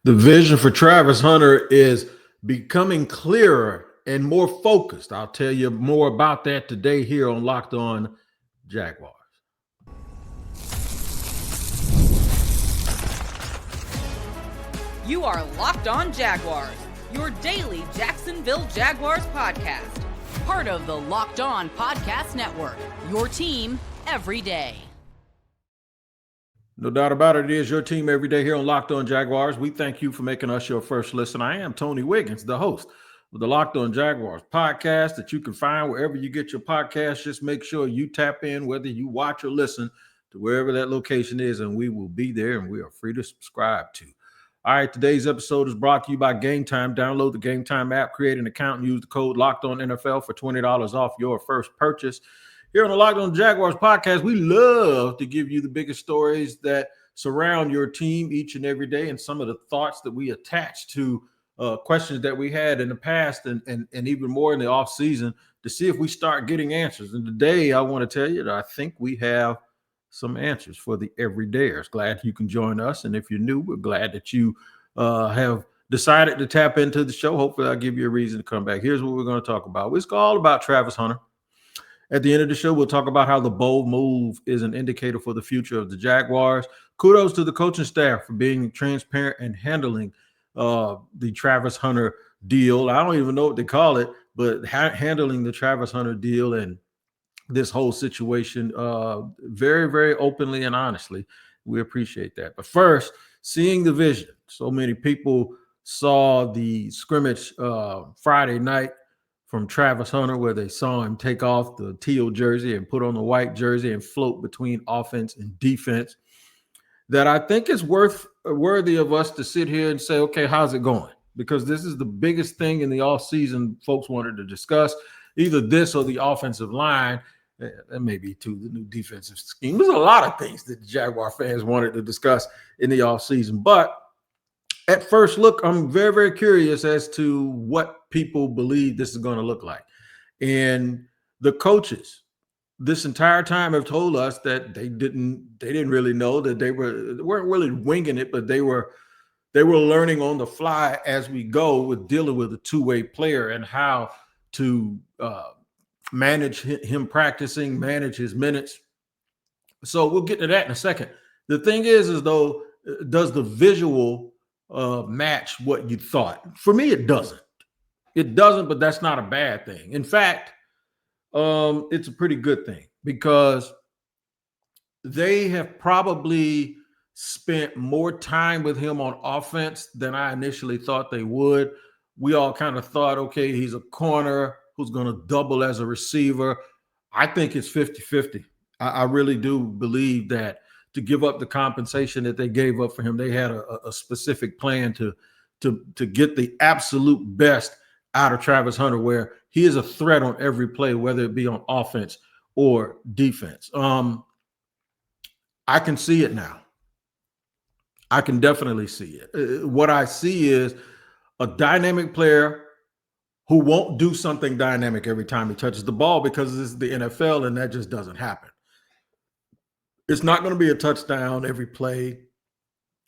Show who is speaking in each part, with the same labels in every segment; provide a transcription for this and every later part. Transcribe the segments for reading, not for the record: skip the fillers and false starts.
Speaker 1: The vision for Travis Hunter is becoming clearer and more focused. I'll tell you more about that today here on Locked On Jaguars.
Speaker 2: You are Locked On Jaguars, your daily Jacksonville Jaguars podcast. Part of the Locked On Podcast Network, your team every day.
Speaker 1: No doubt about it, it is your team every day here on Locked On Jaguars. We thank you for making us your first listen. I am Tony Wiggins, the host of the Locked On Jaguars podcast that you can find wherever you get your podcast. Just make sure you tap in, whether you watch or listen to wherever that location is, and we will be there, and we are free to subscribe to. All right, today's episode is brought to you by Game Time. Download the Game Time app, create an account, and use the code LOCKEDONNFL for $20 off your first purchase. Here on the Locked On Jaguars podcast, we love to give you the biggest stories that surround your team each and every day, and some of the thoughts that we attach to questions that we had in the past and even more in the offseason to see if we start getting answers. And today I want to tell you that I think we have some answers for the everydayers. Glad you can join us. And if you're new, we're glad that you have decided to tap into the show. Hopefully I'll give you a reason to come back. Here's what we're going to talk about. It's all about Travis Hunter. At the end of the show, we'll talk about how the bold move is an indicator for the future of the Jaguars. Kudos to the coaching staff for being transparent and handling the Travis Hunter deal. I don't even know what they call it, but handling the Travis Hunter deal and this whole situation very, very openly and honestly. We appreciate that. But first, seeing the vision. So many people saw the scrimmage Friday night from Travis Hunter, where they saw him take off the teal jersey and put on the white jersey and float between offense and defense, that I think is worthy of us to sit here and say, okay, how's it going? Because this is the biggest thing in the offseason folks wanted to discuss, either this or the offensive line, and maybe too the new defensive scheme. There's a lot of things that the Jaguar fans wanted to discuss in the offseason. But at first look, I'm very, very curious as to what people believe this is going to look like. And the coaches this entire time have told us that they didn't really know, that they weren't really winging it, but they were learning on the fly as we go with dealing with a two-way player and how to manage him practicing, manage his minutes. So we'll get to that in a second. The thing is though, does the visual match what you thought? For me, it doesn't. It doesn't, but that's not a bad thing. In fact, it's a pretty good thing because they have probably spent more time with him on offense than I initially thought they would. We all kind of thought, okay, he's a corner who's going to double as a receiver. I think it's 50-50. I really do believe that to give up the compensation that they gave up for him, they had a specific plan to get the absolute best out of Travis Hunter, where he is a threat on every play, whether it be on offense or defense. I can see it now. I can definitely see it. What I see is a dynamic player who won't do something dynamic every time he touches the ball, because this is the NFL and that just doesn't happen. It's not going to be a touchdown every play.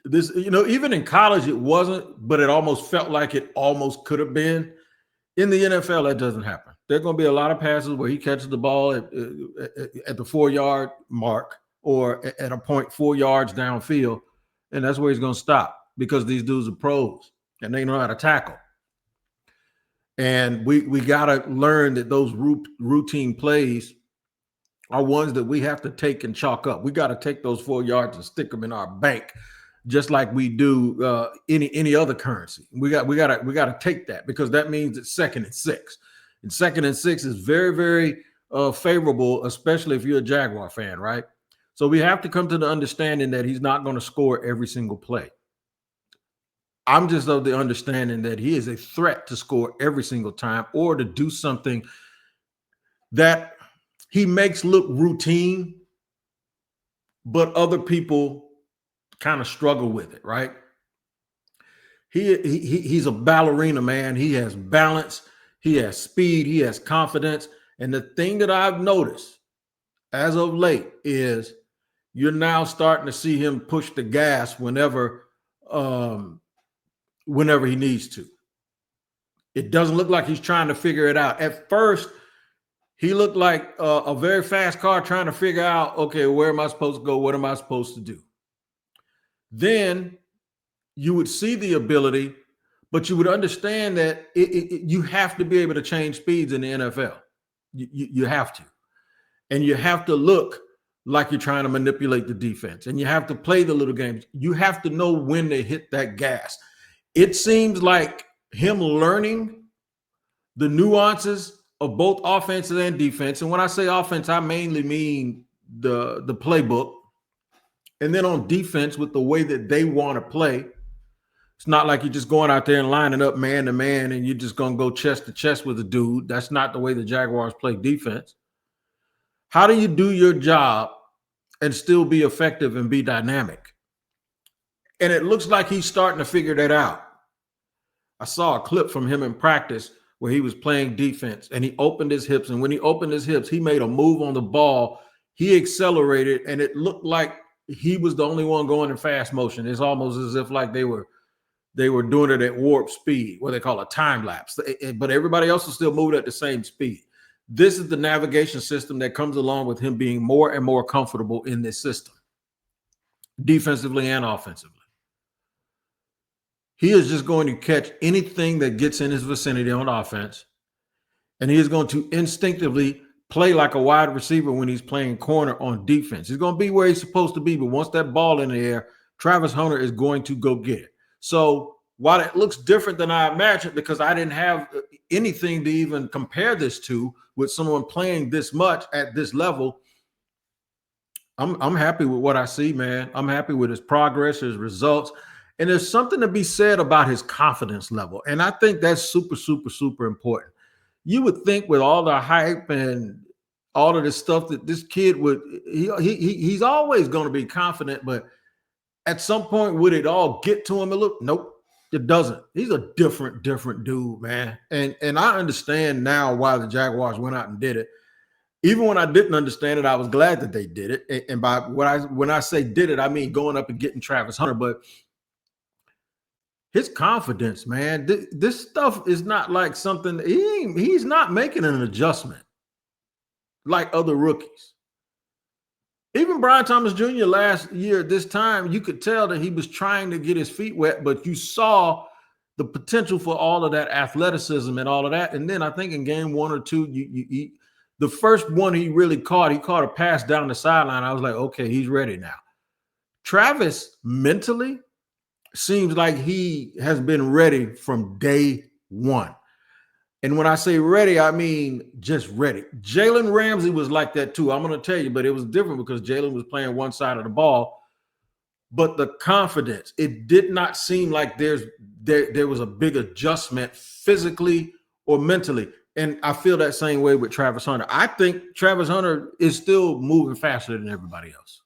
Speaker 1: This, even in college it wasn't, but it almost felt like it almost could have been. In the NFL, that doesn't happen. There are going to be a lot of passes where he catches the ball at the 4-yard mark or at a point 4 yards downfield, and that's where he's going to stop, because these dudes are pros and they know how to tackle. And we got to learn that those routine plays are ones that we have to take and chalk up. We got to take those 4 yards and stick them in our bank, just like we do any other currency. We got to take that, because that means it's 2nd and 6. And 2nd and 6 is very, very favorable, especially if you're a Jaguar fan, right? So we have to come to the understanding that he's not going to score every single play. I'm just of the understanding that he is a threat to score every single time, or to do something that he makes look routine, but other people kind of struggle with it, right? He's a ballerina, man. He has balance, he has speed, he has confidence. And the thing that I've noticed as of late is you're now starting to see him push the gas whenever whenever he needs to. It doesn't look like he's trying to figure it out. At first, he looked like a very fast car trying to figure out, okay, where am I supposed to go? What am I supposed to do? Then you would see the ability, but you would understand that you have to be able to change speeds in the NFL. You have to. And you have to look like you're trying to manipulate the defense. And you have to play the little games. You have to know when to hit that gas. It seems like him learning the nuances of both offense and defense. And when I say offense, I mainly mean the playbook. And then on defense, with the way that they want to play, it's not like you're just going out there and lining up man to man and you're just going to go chest to chest with a dude. That's not the way the Jaguars play defense. How do you do your job and still be effective and be dynamic? And it looks like he's starting to figure that out. I saw a clip from him in practice where he was playing defense and he opened his hips. And when he opened his hips, he made a move on the ball. He accelerated and it looked like he was the only one going in fast motion. It's almost as if like they were doing it at warp speed, what they call a time lapse. But everybody else was still moving at the same speed. This is the navigation system that comes along with him being more and more comfortable in this system, defensively and offensively. He is just going to catch anything that gets in his vicinity on offense, and he is going to instinctively play like a wide receiver when he's playing corner on defense. He's going to be where he's supposed to be, but once that ball in the air, Travis Hunter is going to go get it. So while it looks different than I imagined, because I didn't have anything to even compare this to with someone playing this much at this level, I'm happy with what I see, man. I'm happy with his progress, his results. And there's something to be said about his confidence level. And I think that's super, super, super important. You would think with all the hype and all of this stuff that this kid would, he's always going to be confident, but at some point, would it all get to him? And look, nope, it doesn't. He's a different dude, man. And I understand now why the Jaguars went out and did it. Even when I didn't understand it, I was glad that they did it. And by when I say did it, I mean going up and getting Travis Hunter. But his confidence, man, this stuff is not like something, he's not making an adjustment like other rookies. Even Brian Thomas Jr. last year at this time, you could tell that he was trying to get his feet wet, but you saw the potential for all of that athleticism and all of that. And then I think in game one or two, the first one he really caught a pass down the sideline. I was like, okay, he's ready now. Travis mentally seems like he has been ready from day one. And when I say ready, I mean just ready. Jalen Ramsey was like that too. I'm going to tell you, but it was different because Jalen was playing one side of the ball. But the confidence, it did not seem like there was a big adjustment physically or mentally. And I feel that same way with Travis Hunter. I think Travis Hunter is still moving faster than everybody else.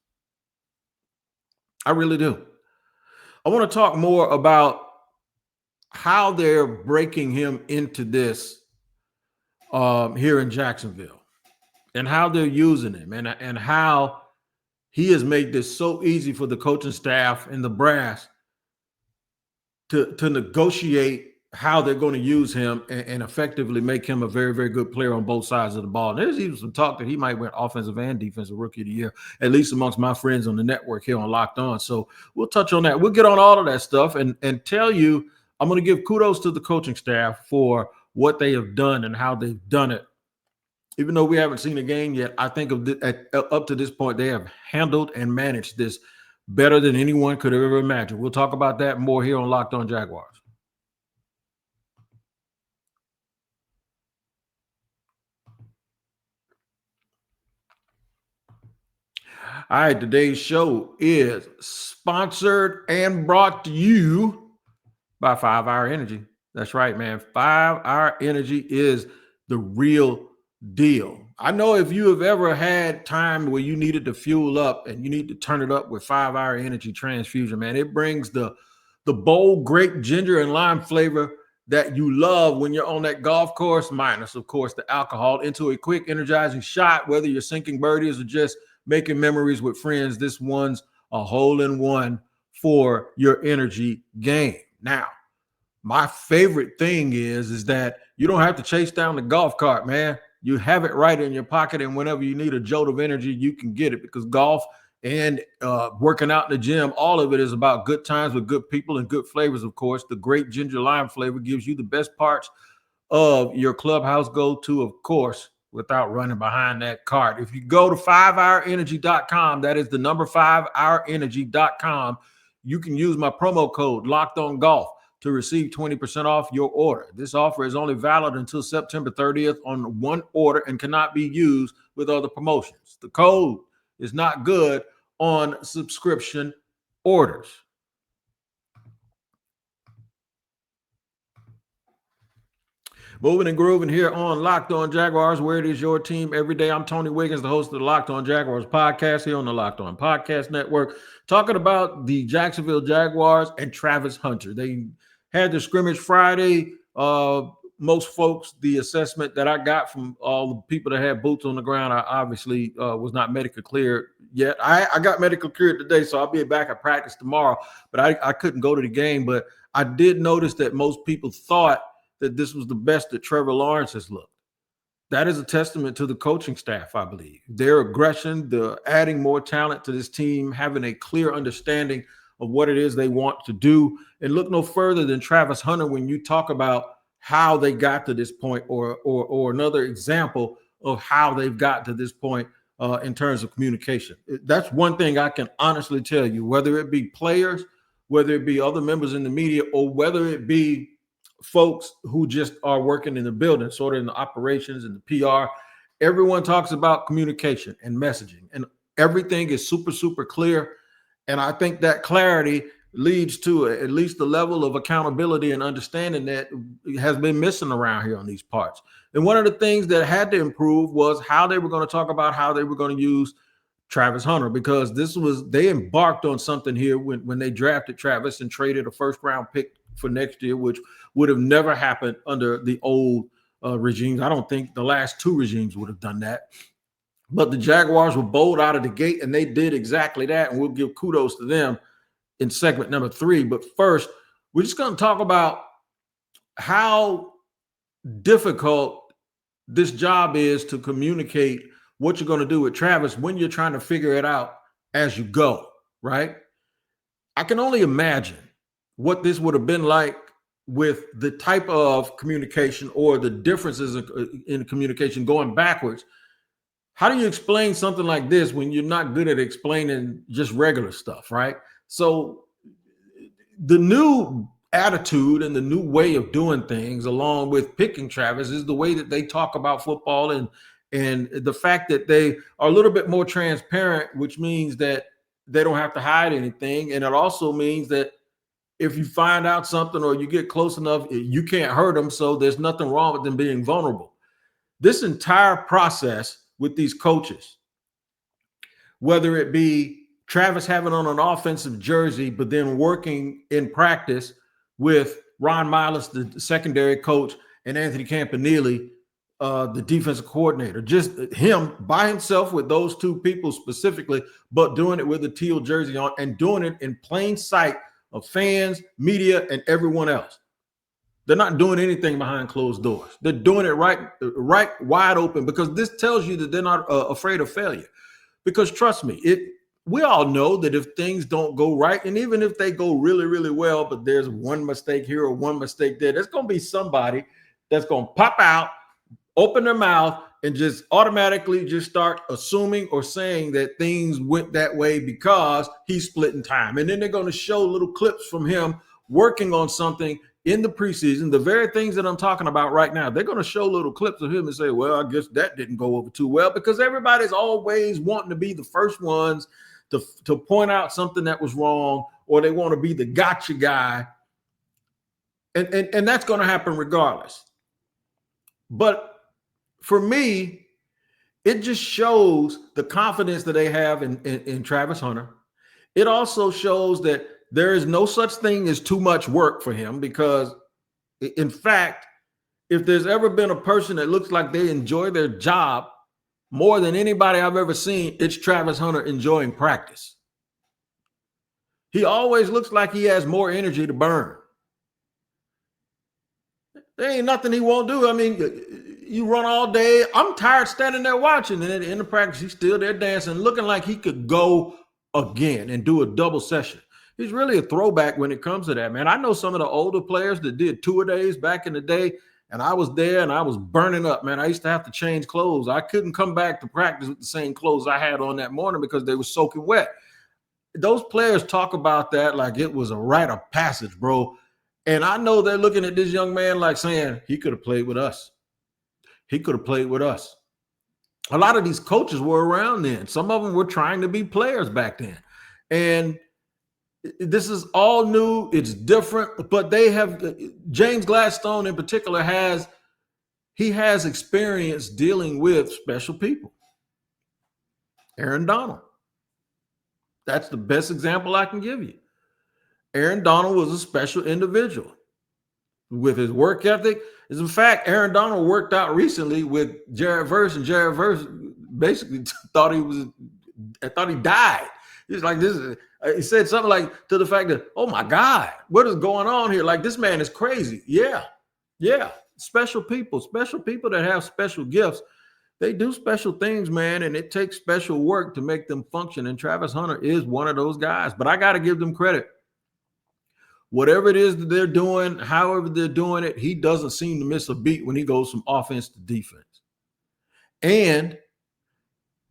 Speaker 1: I really do. I want to talk more about how they're breaking him into this here in Jacksonville and how they're using him and how he has made this so easy for the coaching staff and the brass to negotiate how they're going to use him and effectively make him a very, very good player on both sides of the ball. And there's even some talk that he might win offensive and defensive rookie of the year, at least amongst my friends on the network here on Locked On. So we'll touch on that. We'll get on all of that stuff and tell you, I'm going to give kudos to the coaching staff for what they have done and how they've done it. Even though we haven't seen a game yet, I think up to this point, they have handled and managed this better than anyone could have ever imagined. We'll talk about that more here on Locked On Jaguars. All right, today's show is sponsored and brought to you by 5 Hour Energy. That's right, man. 5 Hour Energy is the real deal. I know if you have ever had time where you needed to fuel up and you need to turn it up with 5 Hour Energy Transfusion, man, it brings the bold grape, ginger, and lime flavor that you love when you're on that golf course, minus, of course, the alcohol, into a quick, energizing shot, whether you're sinking birdies or just making memories with friends. This one's a hole-in-one for your energy game. Now, My favorite thing is that you don't have to chase down the golf cart, man. You have it right in your pocket, and whenever you need a jolt of energy, you can get it, because golf and working out in the gym, all of it is about good times with good people and good flavors, of course. The great ginger lime flavor gives you the best parts of your clubhouse go-to, of course, without running behind that cart. If you go to 5hourenergy.com, that is the number 5hourenergy.com, you can use my promo code Locked On Golf to receive 20% off your order. This offer is only valid until September 30th on one order and cannot be used with other promotions. The code is not good on subscription orders. Moving and grooving here on Locked On Jaguars, where it is your team every day. I'm Tony Wiggins, the host of the Locked On Jaguars podcast here on the Locked On Podcast Network, talking about the Jacksonville Jaguars and Travis Hunter. They had the scrimmage Friday. Most folks, the assessment that I got from all the people that had boots on the ground, I obviously was not medical cleared yet. I got medical cleared today, so I'll be back at practice tomorrow, but I couldn't go to the game. But I did notice that most people thought that this was the best that Trevor Lawrence has looked. That is a testament to the coaching staff, I believe. Their aggression, the adding more talent to this team, having a clear understanding of what it is they want to do. And look no further than Travis Hunter when you talk about how they got to this point, or another example of how they've got to this point in terms of communication. That's one thing I can honestly tell you, whether it be players, whether it be other members in the media, or whether it be folks who just are working in the building, sort of in the operations and the PR. Everyone talks about communication and messaging, and everything is super, super clear. And I think that clarity leads to at least the level of accountability and understanding that has been missing around here on these parts. And one of the things that had to improve was how they were going to talk about how they were going to use Travis Hunter, because they embarked on something here when they drafted Travis and traded a first-round pick for next year, which would have never happened under the old regimes. I don't think the last two regimes would have done that. But the Jaguars were bold out of the gate, and they did exactly that, and we'll give kudos to them in segment number 3. But first, we're just going to talk about how difficult this job is to communicate what you're going to do with Travis when you're trying to figure it out as you go, right? I can only imagine what this would have been like with the type of communication or the differences in communication going backwards. How do you explain something like this when you're not good at explaining just regular stuff, right? So the new attitude and the new way of doing things, along with picking Travis, is the way that they talk about football, and the fact that they are a little bit more transparent, which means that they don't have to hide anything. And it also means that if you find out something or you get close enough, you can't hurt them. So there's nothing wrong with them being vulnerable. This entire process with these coaches, whether it be Travis having on an offensive jersey, but then working in practice with Ron Miles, the secondary coach, and Anthony Campanile, the defensive coordinator, just him by himself with those two people specifically, but doing it with a teal jersey on and doing it in plain sight of fans, media, and everyone else. They're not doing anything behind closed doors. They're doing it right wide open, because this tells you that they're not afraid of failure. Because trust me, we all know that if things don't go right, and even if they go really, really well, but there's one mistake here or one mistake there, there's going to be somebody that's going to pop out, open their mouth, and just automatically just start assuming or saying that things went that way because he's splitting time. And then they're going to show little clips from him working on something in the preseason, the very things that I'm talking about right now. They're going to show little clips of him and say, well, I guess that didn't go over too well, because everybody's always wanting to be the first ones to point out something that was wrong, or they want to be the gotcha guy. And that's going to happen regardless. But for me, it just shows the confidence that they have in Travis Hunter. It also shows that there is no such thing as too much work for him, because, in fact, if there's ever been a person that looks like they enjoy their job more than anybody I've ever seen, it's Travis Hunter enjoying practice. He always looks like he has more energy to burn. There ain't nothing he won't do. I mean, you run all day. I'm tired standing there watching. And at the end of practice, he's still there dancing, looking like he could go again and do a double session. He's really a throwback when it comes to that, man. I know some of the older players that did two-a-days back in the day, and I was there and I was burning up, man. I used to have to change clothes. I couldn't come back to practice with the same clothes I had on that morning because they were soaking wet. Those players talk about that like it was a rite of passage, bro. And I know they're looking at this young man like saying, he could have played with us. He could have played with us. A lot of these coaches were around then. Some of them were trying to be players back then. And this is all new. It's different. But they have, James Gladstone in particular has experience dealing with special people. Aaron Donald. That's the best example I can give you. Aaron Donald was a special individual with his work ethic. As a fact, Aaron Donald worked out recently with Jared Verse, and Jared Verse basically thought he died. He's like, he said something like to the fact that, oh my God, what is going on here? Like, this man is crazy. Yeah. Special people that have special gifts. They do special things, man, and it takes special work to make them function. And Travis Hunter is one of those guys, but I got to give them credit. Whatever it is that they're doing, however they're doing it, he doesn't seem to miss a beat when he goes from offense to defense. And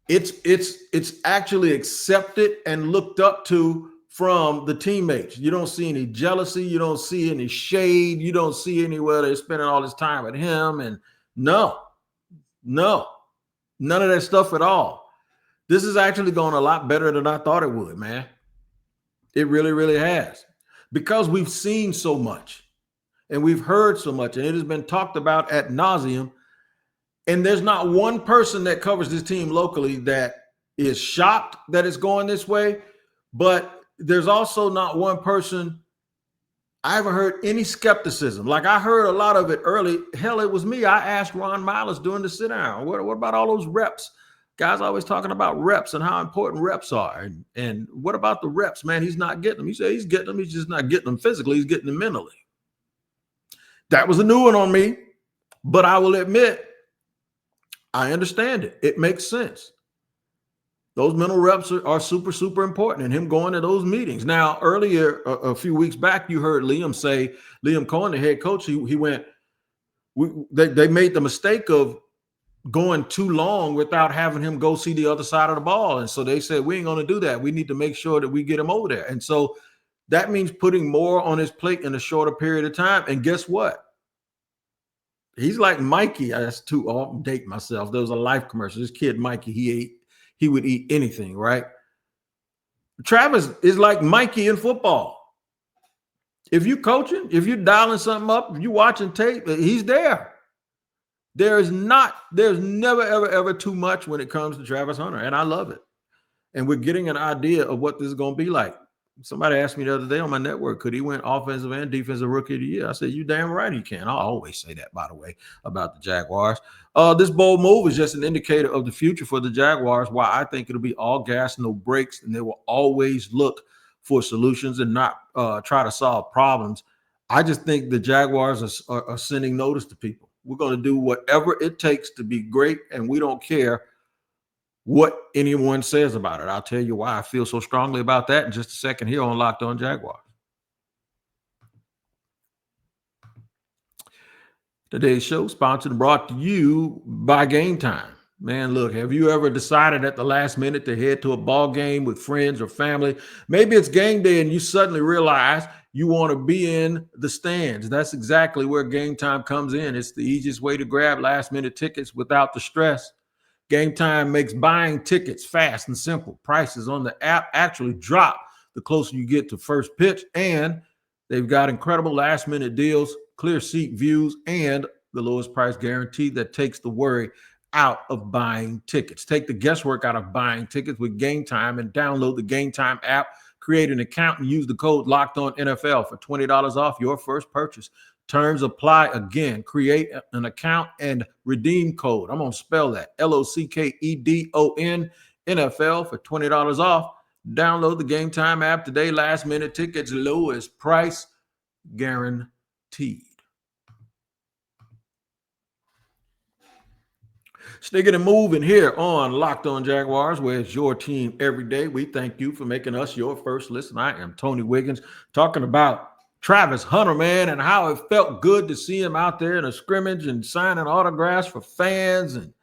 Speaker 1: it's actually accepted and looked up to from the teammates. You don't see any jealousy. You don't see any shade. You don't see anywhere they're spending all this time with him. And no, none of that stuff at all. This is actually going a lot better than I thought it would, man. It really, really has. Because we've seen so much and we've heard so much and it has been talked about ad nauseum. And there's not one person that covers this team locally that is shocked that it's going this way. But there's also not one person. I haven't heard any skepticism. Like, I heard a lot of it early. Hell, it was me. I asked Ron Miles during the sit down, what about all those reps? Guys always talking about reps and how important reps are. And what about the reps, man? He's not getting them. He said he's getting them. He's just not getting them physically. He's getting them mentally. That was a new one on me. But I will admit, I understand it. It makes sense. Those mental reps are super, super important, and him going to those meetings. Now, earlier, a few weeks back, you heard Liam Cohen, the head coach, he went, they made the mistake of going too long without having him go see the other side of the ball. And so they said, we ain't going to do that. We need to make sure that we get him over there. And so that means putting more on his plate in a shorter period of time. And guess what? He's like Mikey. I'm dating myself. There was a Life commercial. This kid, Mikey, he would eat anything, right? Travis is like Mikey in football. If you coaching, if you're dialing something up, if you watching tape, he's there. There's never, ever too much when it comes to Travis Hunter, and I love it. And we're getting an idea of what this is going to be like. Somebody asked me the other day on my network, could he win offensive and defensive rookie of the year? I said, you damn right he can. I always say that, by the way, about the Jaguars. This bold move is just an indicator of the future for the Jaguars, why I think it'll be all gas, no brakes, and they will always look for solutions and not try to solve problems. I just think the Jaguars are sending notice to people. We're going to do whatever it takes to be great, and we don't care what anyone says about it. I'll tell you why I feel so strongly about that in just a second here on Locked On Jaguars. Today's show sponsored and brought to you by Game Time. Man, look, have you ever decided at the last minute to head to a ball game with friends or family? Maybe it's game day and you suddenly realize you want to be in the stands. That's exactly where Game Time comes in. It's the easiest way to grab last minute tickets without the stress. Game Time makes buying tickets fast and simple. Prices on the app actually drop the closer you get to first pitch, and they've got incredible last-minute deals, clear seat views, and the lowest price guarantee that takes the worry out of buying tickets. Take the guesswork out of buying tickets with Game Time and download the Game Time app. Create an account and use the code LOCKEDONNFL for $20 off your first purchase. Terms apply. Again, create an account and redeem code. I'm going to spell that. LOCKEDON NFL for $20 off. Download the Game Time app today. Last minute tickets, lowest price guaranteed. Sticking and moving here on Locked On Jaguars, where it's your team every day. We thank you for making us your first listen. I am Tony Wiggins, talking about Travis Hunter, man, and how it felt good to see him out there in a scrimmage and signing autographs for fans and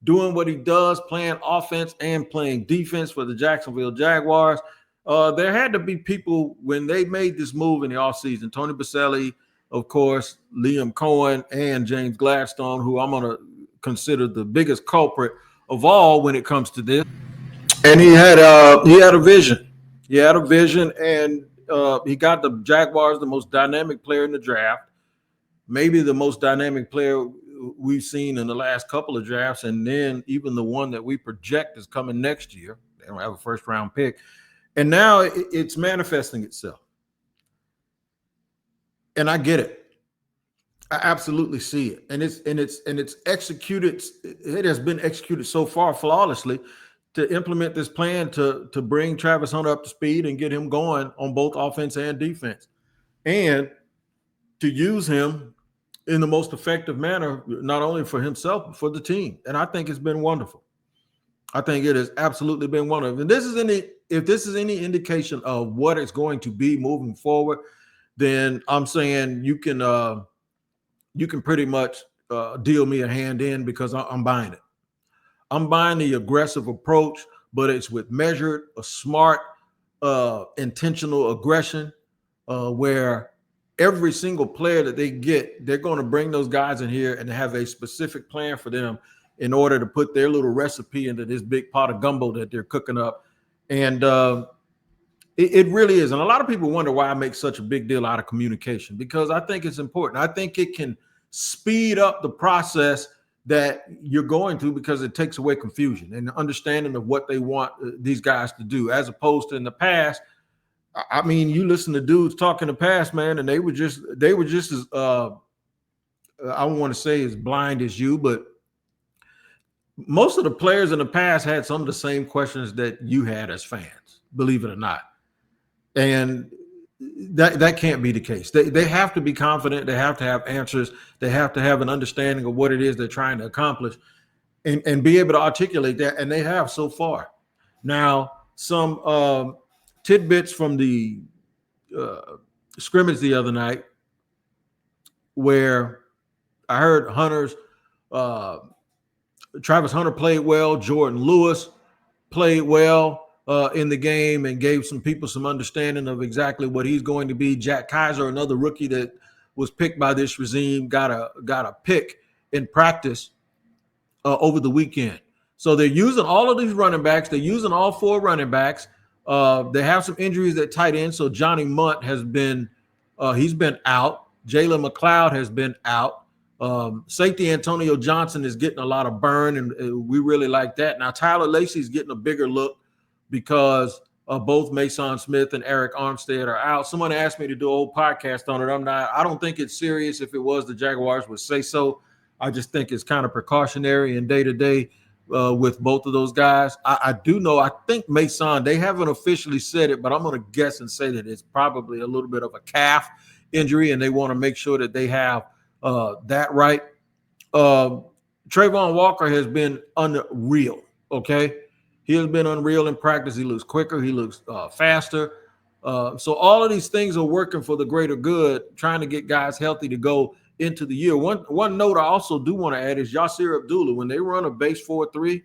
Speaker 1: doing what he does, playing offense and playing defense for the Jacksonville Jaguars. There had to be people when they made this move in the offseason. Tony Baselli, of course, Liam Cohen, and James Gladstone, who I'm going to consider the biggest culprit of all when it comes to this. And he had a vision. He had a vision, and he got the Jaguars the most dynamic player in the draft, maybe the most dynamic player we've seen in the last couple of drafts, and then even the one that we project is coming next year. They don't have a first-round pick. And now it's manifesting itself. And I get it. I absolutely see it. And it's executed. It has been executed so far flawlessly to implement this plan to bring Travis Hunter up to speed and get him going on both offense and defense, and to use him in the most effective manner, not only for himself, but for the team. And I think it's been wonderful. I think it has absolutely been wonderful. And if this is any indication of what it's going to be moving forward, then I'm saying you can pretty much deal me a hand in, because I'm buying it. I'm buying the aggressive approach, but it's with measured, a smart, intentional aggression, where every single player that they get, they're going to bring those guys in here and have a specific plan for them in order to put their little recipe into this big pot of gumbo that they're cooking up. And it really is. And a lot of people wonder why I make such a big deal out of communication, because I think it's important. I think it can speed up the process that you're going through, because it takes away confusion and understanding of what they want these guys to do, as opposed to in the past. I mean, you listen to dudes talk in the past, man, and they were just as I don't want to say as blind as you, but most of the players in the past had some of the same questions that you had as fans, believe it or not. And that can't be the case. They have to be confident. They have to have answers. They have to have an understanding of what it is they're trying to accomplish, and be able to articulate that. And they have so far. Now, some tidbits from the scrimmage the other night, where I heard Travis Hunter played well. Jordan Lewis played well in the game and gave some people some understanding of exactly what he's going to be. Jack Kaiser, another rookie that was picked by this regime, got a pick in practice over the weekend. So they're using all of these running backs. They're using all four running backs. They have some injuries at tight end. So Johnny Munt has been he's been out. Jalen McLeod has been out. Safety Antonio Johnson is getting a lot of burn, and we really like that. Now Tyler Lacey's getting a bigger look because both Mason Smith and Eric Armstead are out. Someone asked me to do a whole podcast on it. I don't think it's serious. If it was, the Jaguars would say so. I just think it's kind of precautionary and day-to-day with both of those guys. I do know, I think Mason, they haven't officially said it, but I'm going to guess and say that it's probably a little bit of a calf injury, and they want to make sure that they have that right. Trayvon Walker has been unreal, okay? He has been unreal in practice. He looks quicker. He looks faster. So all of these things are working for the greater good, trying to get guys healthy to go into the year. One note I also do want to add is Yasir Abdullah. When they run a base 4-3,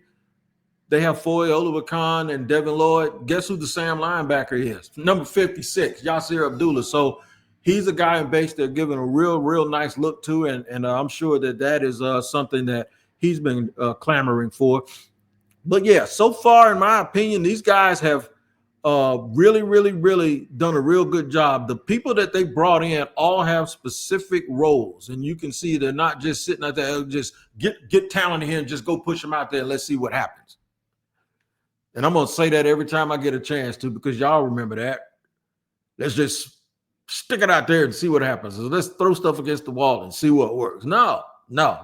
Speaker 1: they have Foye Oluwakan and Devin Lloyd. Guess who the Sam linebacker is? Number 56, Yasir Abdullah. So he's a guy in base they're giving a real nice look to, and I'm sure that is something that he's been clamoring for. But yeah, so far, in my opinion, these guys have really done a real good job. The people that they brought in all have specific roles, and you can see they're not just sitting out there, just get talent in here and just go push them out there and let's see what happens. And I'm going to say that every time I get a chance to, because y'all remember that. Let's just stick it out there and see what happens. So let's throw stuff against the wall and see what works. No,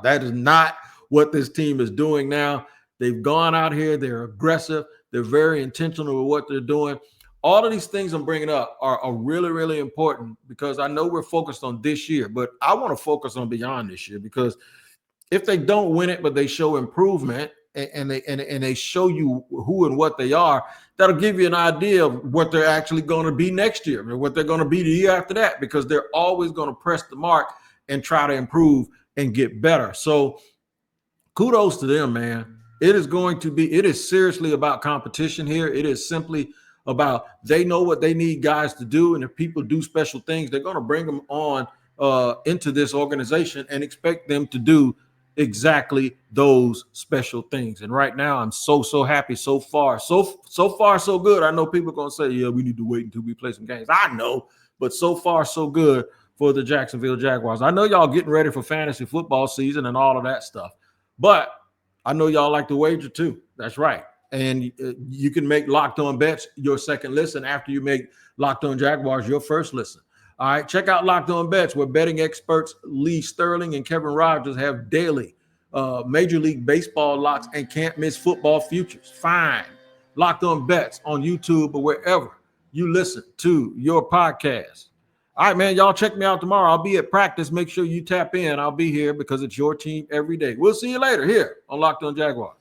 Speaker 1: that is not what this team is doing now. They've gone out here. They're aggressive. They're very intentional with what they're doing. All of these things I'm bringing up are really important, because I know we're focused on this year, but I want to focus on beyond this year, because If they don't win it, but they show improvement and they show you who and what they are, that'll give you an idea of what they're actually going to be next year and what they're going to be the year after that, because they're always going to press the mark and try to improve and get better. So kudos to them, man. It is seriously about competition here. It is simply about they know what they need guys to do. And if people do special things, they're going to bring them on into this organization and expect them to do exactly those special things. And right now, I'm so happy so far. So far, so good. I know people are going to say, yeah, we need to wait until we play some games. I know, but so far, so good for the Jacksonville Jaguars. I know y'all getting ready for fantasy football season and all of that stuff, but I know y'all like to wager too. That's right. And you can make Locked On Bets your second listen after you make Locked On Jaguars your first listen. All right, check out Locked On Bets, where betting experts Lee Sterling and Kevin Rogers have daily Major League Baseball locks and can't miss football futures. Find Locked On Bets on YouTube or wherever you listen to your podcast. All right, man, y'all check me out tomorrow. I'll be at practice. Make sure you tap in. I'll be here because it's your team every day. We'll see you later here on Locked On Jaguars.